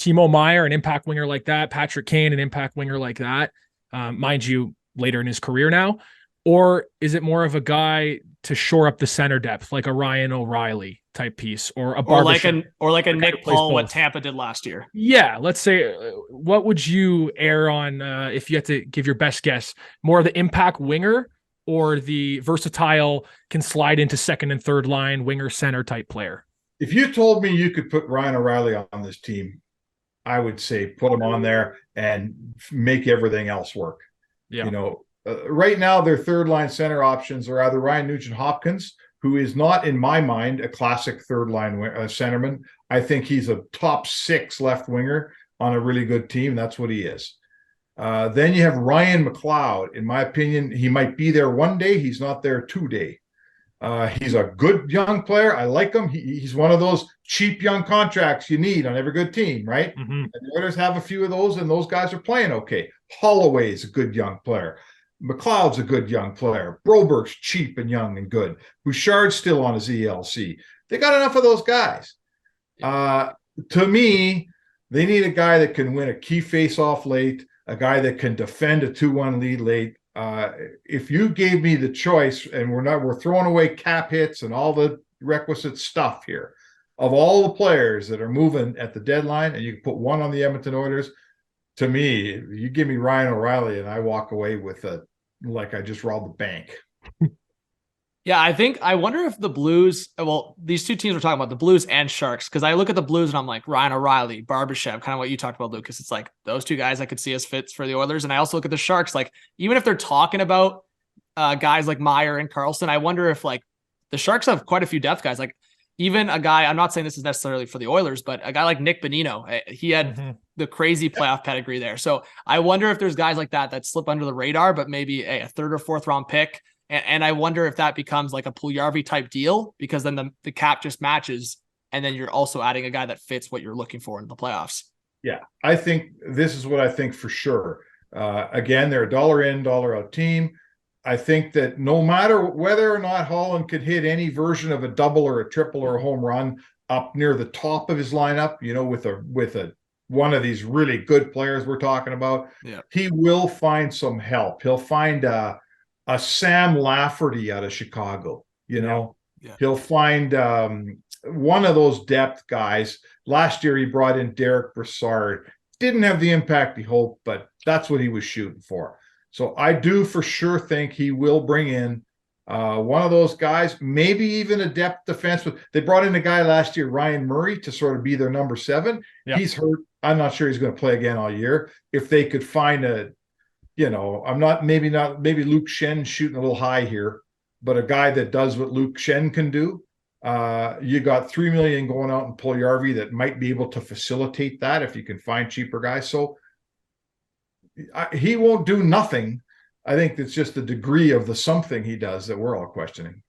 Timo Meier, an impact winger like that, Patrick Kane, an impact winger like that, mind you, later in his career now? Or is it more of a guy to shore up the center depth, like a Ryan O'Reilly type piece, or a Barbashev, or like a a guy who Nick plays Paul, what both? Tampa did last year. Yeah, let's say, what would you err on if you had to give your best guess? More of the impact winger or the versatile, can slide into second and third line winger center type player? If you told me you could put Ryan O'Reilly on this team, I would say put him on there and make everything else work. Yeah. You know, right now their third line center options are either Ryan Nugent-Hopkins, who is not, in my mind, a classic third line centerman. I think he's a top 6 left winger on a really good team. That's what he is. Then you have Ryan McLeod. In my opinion, he might be there one day. He's not there 2 days. He's a good young player. I like him. He's one of those cheap young contracts you need on every good team, right? Mm-hmm. And the Oilers have a few of those, and those guys are playing okay. Holloway's a good young player. McLeod's a good young player. Broberg's cheap and young and good. Bouchard's still on his ELC. They got enough of those guys. To me, they need a guy that can win a key face-off late, a guy that can defend a 2-1 lead late. If you gave me the choice, and we're throwing away cap hits and all the requisite stuff here, of all the players that are moving at the deadline, and you can put one on the Edmonton Oilers, to me, you give me Ryan O'Reilly and I walk away with like I just robbed the bank. Yeah, I wonder if the Blues, well, these two teams we're talking about, the Blues and Sharks, because I look at the Blues and I'm like, Ryan O'Reilly, Barbashev, kind of what you talked about, Lucas. It's like those two guys I could see as fits for the Oilers. And I also look at the Sharks, like even if they're talking about guys like Meier and Karlsson, I wonder if like the Sharks have quite a few depth guys. Like even a guy, I'm not saying this is necessarily for the Oilers, but a guy like Nick Bonino, he had the crazy playoff pedigree there. So I wonder if there's guys like that slip under the radar, but maybe a third or fourth round pick. And I wonder if that becomes like a Puljujarvi type deal, because then the cap just matches. And then you're also adding a guy that fits what you're looking for in the playoffs. Yeah, I think this is what I think for sure. Again, they're a dollar in, dollar out team. I think that no matter whether or not Holland could hit any version of a double or a triple or a home run up near the top of his lineup, you know, with a one of these really good players we're talking about, he will find some help. He'll find a Sam Lafferty out of Chicago, you know. He'll find one of those depth guys. Last year he brought in Derek Brassard. Didn't have the impact he hoped, but that's what he was shooting for. So I do for sure think he will bring in one of those guys, maybe even a depth defenseman. They brought in a guy last year, Ryan Murray, to sort of be their number 7. He's hurt. I'm not sure he's going to play again all year. If they could find maybe Luke Shen shooting a little high here, but a guy that does what Luke Shen can do. You got $3 million going out in Puljujarvi that might be able to facilitate that if you can find cheaper guys. So he won't do nothing. I think it's just the degree of the something he does that we're all questioning.